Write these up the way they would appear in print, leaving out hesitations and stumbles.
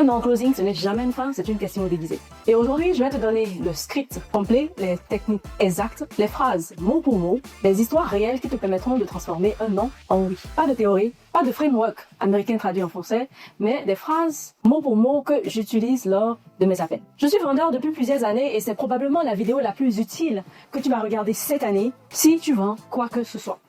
Un non closing, ce n'est jamais une fin, c'est une question déguisée. Et aujourd'hui, je vais te donner le script complet, les techniques exactes, les phrases mot pour mot, les histoires réelles qui te permettront de transformer un non en oui. Pas de théorie, pas de framework américain traduit en français, mais des phrases mot pour mot que j'utilise lors de mes appels. Je suis vendeur depuis plusieurs années et c'est probablement la vidéo la plus utile que tu vas regarder cette année si tu vends quoi que ce soit.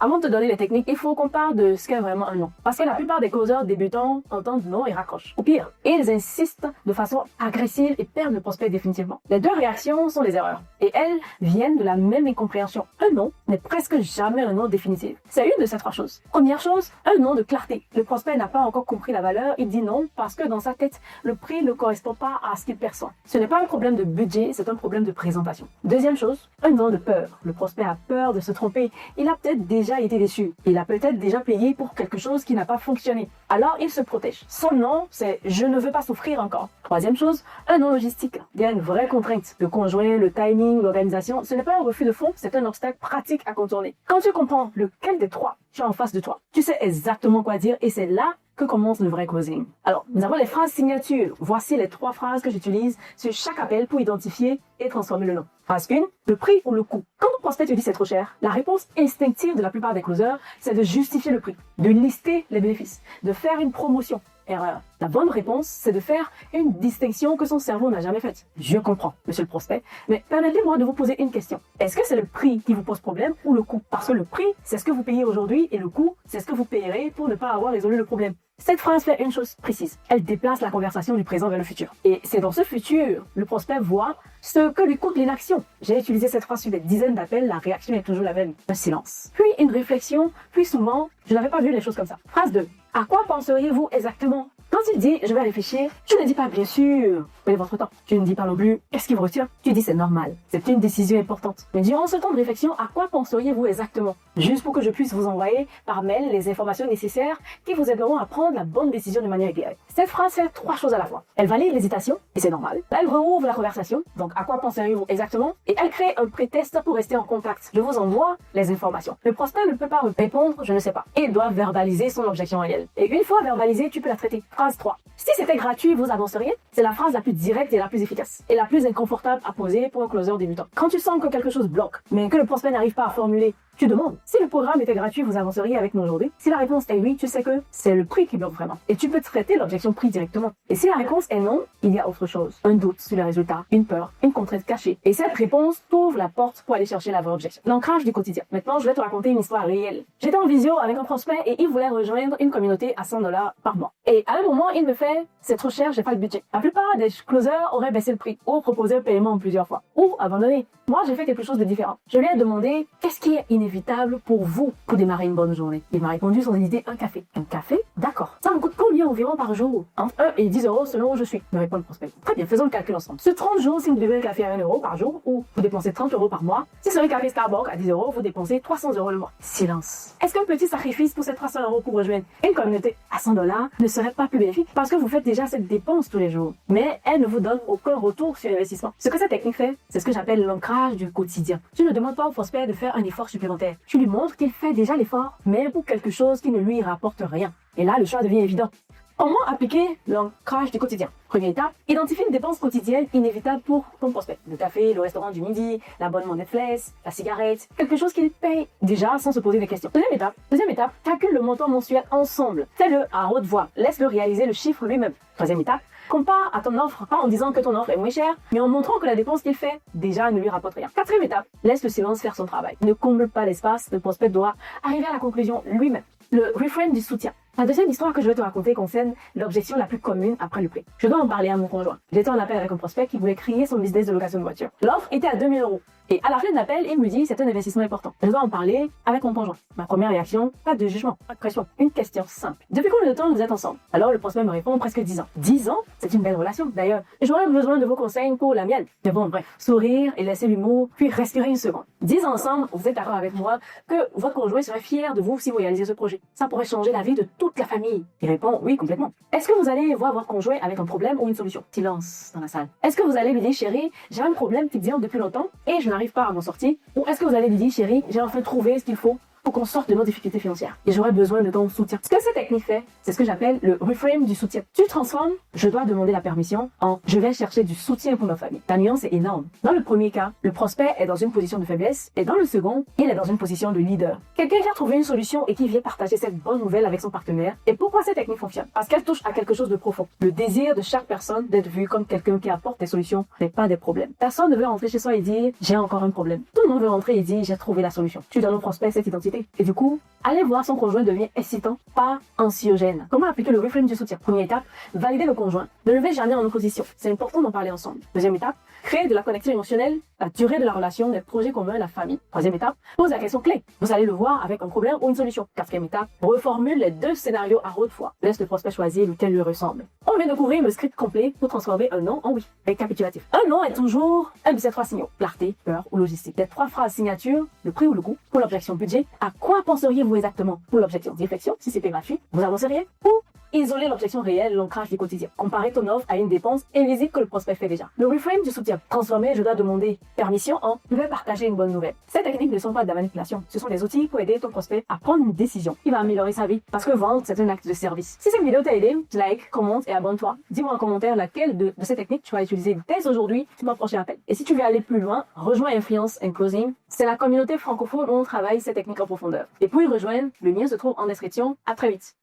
Avant de te donner les techniques, il faut qu'on parle de ce qu'est vraiment un non. Parce que la plupart des causeurs débutants entendent non et raccrochent. Ou pire, ils insistent de façon agressive et perdent le prospect définitivement. Les deux réactions sont les erreurs. Et elles viennent de la même incompréhension. Un non n'est presque jamais un non définitif. C'est une de ces trois choses. Première chose, un non de clarté. Le prospect n'a pas encore compris la valeur, il dit non parce que dans sa tête, le prix ne correspond pas à ce qu'il perçoit. Ce n'est pas un problème de budget, c'est un problème de présentation. Deuxième chose, un non de peur. Le prospect a peur de se tromper. Il a peut-être déjà été déçu. Il a peut-être déjà payé pour quelque chose qui n'a pas fonctionné. Alors, il se protège. Son non, c'est « je ne veux pas souffrir encore ». Troisième chose, un non logistique. Il y a une vraie contrainte. Le conjoint, le timing, l'organisation, ce n'est pas un refus de fond, c'est un obstacle pratique à contourner. Quand tu comprends lequel des trois tu as en face de toi, tu sais exactement quoi dire et c'est là que commence le vrai closing. Alors, nous avons les phrases signatures. Voici les trois phrases que j'utilise sur chaque appel pour identifier et transformer le non. Phrase 1, le prix ou le coût. Quand ton prospect te dit c'est trop cher, la réponse instinctive de la plupart des closers, c'est de justifier le prix, de lister les bénéfices, de faire une promotion. Erreur. La bonne réponse, c'est de faire une distinction que son cerveau n'a jamais faite. Je comprends, monsieur le prospect, mais permettez-moi de vous poser une question. Est-ce que c'est le prix qui vous pose problème ou le coût? Parce que le prix, c'est ce que vous payez aujourd'hui et le coût, c'est ce que vous payerez pour ne pas avoir résolu le problème. Cette phrase fait une chose précise. Elle déplace la conversation du présent vers le futur. Et c'est dans ce futur, le prospect voit ce que lui coûte l'inaction. J'ai utilisé cette phrase sur des dizaines d'appels, la réaction est toujours la même. Un silence. Puis une réflexion, puis souvent, je n'avais pas vu les choses comme ça. Phrase 2. À quoi penseriez-vous exactement? Quand il dit « je vais réfléchir », tu ne dis pas « bien sûr », prenez votre temps. Tu ne dis pas non plus « qu'est-ce qui vous retient ?» Tu dis « c'est normal, c'est une décision importante ». Mais durant ce temps de réflexion, à quoi penseriez-vous exactement? Juste pour que je puisse vous envoyer par mail les informations nécessaires qui vous aideront à prendre la bonne décision de manière éclairée. Cette phrase fait trois choses à la fois. Elle valide l'hésitation, et c'est normal. Elle rouvre la conversation, donc à quoi penseriez-vous exactement? Et elle crée un prétexte pour rester en contact. Je vous envoie les informations. Le prospect ne peut pas répondre « je ne sais pas ». Il doit verbaliser son objection réelle. Et une fois verbalisée, tu peux la traiter. Phrase 3. Si c'était gratuit, vous avanceriez? C'est la phrase la plus directe et la plus efficace. Et la plus inconfortable à poser pour un closer débutant. Quand tu sens que quelque chose bloque, mais que le prospect n'arrive pas à formuler, tu demandes. Si le programme était gratuit, vous avanceriez avec nous aujourd'hui? Si la réponse est oui, tu sais que c'est le prix qui bloque vraiment. Et tu peux traiter l'objection prix directement. Et si la réponse est non, il y a autre chose. Un doute sur les résultats, une peur, une contrainte cachée. Et cette réponse t'ouvre la porte pour aller chercher la vraie objection. L'ancrage du quotidien. Maintenant, je vais te raconter une histoire réelle. J'étais en visio avec un prospect et il voulait rejoindre une communauté à $100 par mois. Et à un moment, il me fait « c'est trop cher, j'ai pas le budget ». La plupart des closers auraient baissé le prix ou proposé un paiement en plusieurs fois ou abandonné. Moi, j'ai fait quelque chose de différent. Je lui ai demandé « qu'est-ce qui est inévitable pour vous pour démarrer une bonne journée ?» Il m'a répondu sans hésiter « un café ». Un café? D'accord. Ça me coûte combien environ par jour? Entre 1 et 10 euros selon où je suis, me répond le prospect. Très bien, faisons le calcul ensemble. Sur 30 jours, si vous buvez un café à 1 euro par jour ou vous dépensez 30 euros par mois, si c'est un café Starbucks à 10 euros, vous dépensez 300 euros le mois. Silence. Est-ce qu'un petit sacrifice pour ces 300 euros pour rejoindre une communauté à $100 ne serait pas plus bénéfique? Parce que vous faites déjà cette dépense tous les jours, mais elle ne vous donne aucun retour sur l'investissement. Ce que cette technique fait, c'est ce que j'appelle l'ancrage du quotidien. Tu ne demandes pas au prospect de faire un effort supplémentaire. Tu lui montres qu'il fait déjà l'effort, mais pour quelque chose qui ne lui rapporte rien. Et là, le choix devient évident. Comment appliquer l'ancrage du quotidien? Première étape, identifie une dépense quotidienne inévitable pour ton prospect. Le café, le restaurant du midi, l'abonnement Netflix, la cigarette, quelque chose qu'il paye déjà sans se poser des questions. Deuxième étape, calcule le montant mensuel ensemble. Fais-le à haute voix. Laisse-le réaliser le chiffre lui-même. Troisième étape, compare à ton offre, pas en disant que ton offre est moins chère, mais en montrant que la dépense qu'il fait déjà ne lui rapporte rien. Quatrième étape, laisse le silence faire son travail. Ne comble pas l'espace, le prospect doit arriver à la conclusion lui-même. Le reframe du soutien. La deuxième histoire que je vais te raconter concerne l'objection la plus commune après le prix. Je dois en parler à mon conjoint. J'étais en appel avec un prospect qui voulait créer son business de location de voiture. L'offre était à 2000 euros. Et à la fin de l'appel, il me dit c'est un investissement important. Je dois en parler avec mon conjoint. Ma première réaction, pas de jugement, pas de pression. Une question simple. Depuis combien de temps vous êtes ensemble? Alors le prospect me répond presque 10 ans. 10 ans? C'est une belle relation. D'ailleurs, j'aurais besoin de vos conseils pour la mienne. Mais bon, bref. Sourire et laisser l'humour, puis respirer une seconde. 10 ans ensemble, vous êtes d'accord avec moi que votre conjoint serait fier de vous si vous réalisez ce projet. Ça pourrait changer la vie de toute la famille. Il répond oui, complètement. Est-ce que vous allez voir votre conjoint avec un problème ou une solution? Silence dans la salle. Est-ce que vous allez lui dire chérie, j'ai un problème qui dure depuis longtemps et je n'arrive n'arrive pas à m'en sortir? Ou est-ce que vous allez lui dire, chérie, j'ai enfin trouvé ce qu'il faut pour qu'on sorte de nos difficultés financières et j'aurais besoin de ton soutien. Ce que cette technique fait, c'est ce que j'appelle le reframe du soutien. Tu transformes je dois demander la permission en je vais chercher du soutien pour ma famille. La nuance est énorme. Dans le premier cas, le prospect est dans une position de faiblesse et dans le second, il est dans une position de leader. Quelqu'un qui a trouvé une solution et qui vient partager cette bonne nouvelle avec son partenaire. Et pourquoi cette technique fonctionne? Parce qu'elle touche à quelque chose de profond. Le désir de chaque personne d'être vu comme quelqu'un qui apporte des solutions n'est pas des problèmes. Personne ne veut rentrer chez soi et dire j'ai encore un problème. Tout le monde veut rentrer et dire j'ai trouvé la solution. Tu donnes au prospect cette identité. Et du coup, aller voir son conjoint devient excitant, pas anxiogène. Comment appliquer le reframe du soutien? Première étape, valider le conjoint. Ne le mets jamais en opposition. C'est important d'en parler ensemble. Deuxième étape, créer de la connexion émotionnelle, la durée de la relation, les projets communs, la famille. Troisième étape, pose la question clé. Vous allez le voir avec un problème ou une solution. Quatrième étape, reformule les deux scénarios à haute voix. Laisse le prospect choisir lequel lui ressemble. On vient de couvrir le script complet pour transformer un non en oui. Récapitulatif. Un non est toujours un de ces trois signaux. Clarté, peur ou logistique. Les trois phrases signature, le prix ou le coût. Pour l'objection budget, à quoi penseriez-vous exactement? Pour l'objection réflexion, si c'était gratuit, vous avancez rien. Ou isoler l'objection réelle, l'ancrage du quotidien. Comparer ton offre à une dépense invisible que le prospect fait déjà. Le reframe du soutien. Transformer je dois demander permission en je vais partager une bonne nouvelle. Ces techniques ne sont pas de la manipulation. Ce sont des outils pour aider ton prospect à prendre une décision qui va améliorer sa vie. Parce que vendre, c'est un acte de service. Si cette vidéo t'a aidé, like, commente et abonne-toi. Dis-moi en commentaire laquelle de ces techniques tu vas utiliser dès aujourd'hui pour mon prochain appel. Et si tu veux aller plus loin, rejoins Influence and Closing. C'est la communauté francophone où on travaille ces techniques en profondeur. Et pour y rejoindre, le lien se trouve en description. À très vite.